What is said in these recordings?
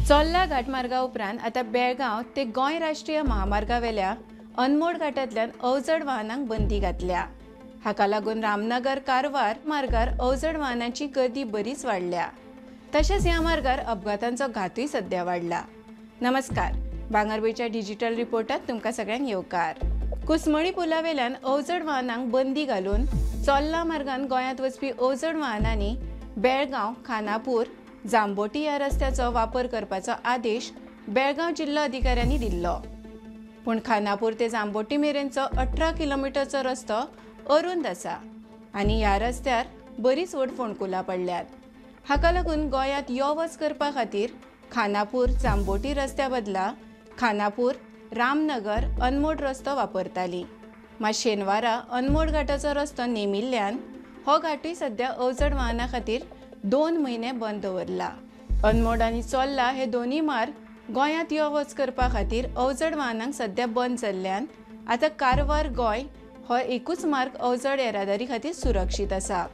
चोल्ला घाटमार्गा उपरांत आतां बेळगांव ते गोंय राष्ट्रीय महामार्गावेल्या अनमोड घाटांतल्यान अवजड वाहनांक बंदी घातल्या। हाका लागून रामनगर कारवार मार्गार अवजड वाहनांची गर्दी बरीच वाडल्या। तशेंच ह्या मार्गार अपघातांचो घातूय सध्या वाडला। नमस्कार, भांगरभूंयच्या डिजिटल रिपोर्टात तुमकां सगळ्यांक येवकार। कुसमळी पुलावेल्यान अवजड वाहनांक बंदी घालून चोल्ला मार्गान गोंयांत वचपी अवजड वाहनांनी बेळगांव, खानापूर, जांबोटी ह्या रस्त्याचो वापर करपाचो आदेश बेळगांव जिल्लो अधिकाऱ्यांनी दिल्लो। पूण खानापूर ते जांबोटी मेरेनचो 18 किलोमीटरचो रस्तो अरुंद आसा आनी ह्या रस्त्यार बरीच व्हड फोंडकुलां पडल्यात। हाका लागून गोंयांत यो वच करपा खातीर खानापूर जांबोटी रस्त्या बदला खानापूर रामनगर अनमोड रस्तो वापरतालीं। मात शेनवारा अनमोड घाटाचो रस्तो नेमिल्ल्यान हो घाटूय सध्या अवजड वाहनां खातीर 2 म्हयने बंद दवरला। अनमोड आनी चोल्ला हे दोन्ही मार्ग गोंयांत यो वच करपा खातीर अवजड वाहनांक सध्या बंद जाल्ल्यान आतां कारवार गोंय हो एकूच मार्ग अवजड येरादारी खातीर सुरक्षीत आसा।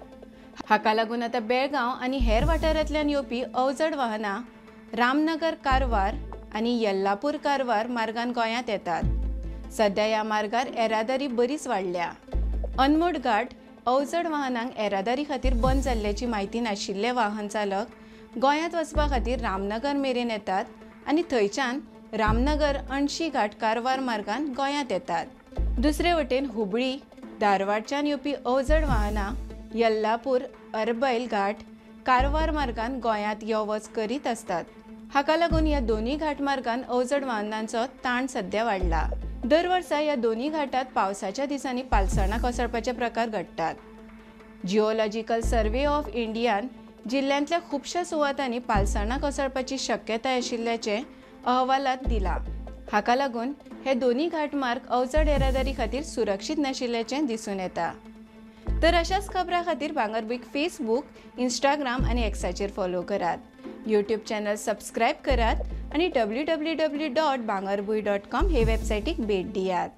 हाका लागून आतां बेळगांव आनी हेर वाठारांतल्यान येवपी अवजड वाहनां रामनगर कारवार आनी येल्लापूर कारवार मार्गान गोंयांत येतात। सध्या ह्या मार्गार येरादारी बरीच वाडल्या। अनमोड घाट अवजड वाहनांक येरादारी खातीर बंद जाल्ल्याची म्हायती नाशिल्ले वाहन चालक गोंयांत वचपा खातीर रामनगर मेरेन येतात आनी थंयच्यान रामनगर अणशी घाट कारवार मार्गान गोंयांत येतात। दुसरे वटेन हुबळी, धारवाडच्यान येवपी अवजड वाहनां येल्लापूर, अर्बैल घाट कारवार मार्गान गोंयांत यो वच करीत असतात। हाका लागून ह्या दोन्ही घाट मार्गान अवजड वाहनांचो ताण सध्या वाडला। दर वर्सा ह्या दोन्ही घाटात पावसाच्या दिसांनी पालसणां कोसळपाचे प्रकार घडटात। जिओलॉजिकल सर्वे ऑफ इंडियान जिल्ल्यांतल्या खुबश्या सुवातांनी पालसणां कोसळपाची शक्यताय आशिल्ल्याचे अहवालांत दिला। हाका लागून हे दोन्ही घाट मार्ग अवजड येरादारी खातीर सुरक्षीत नाशिल्ल्याचें दिसून येता। तर अशाच खबरां खातीर भांगरभूंयक फेसबूक, इंस्टाग्राम आनी एक्साचेर फॉलो करात। यूट्यूब चॅनल सबस्क्रायब करात आनी www.bangarbuy.com हे वेबसायटीक भेट दियात।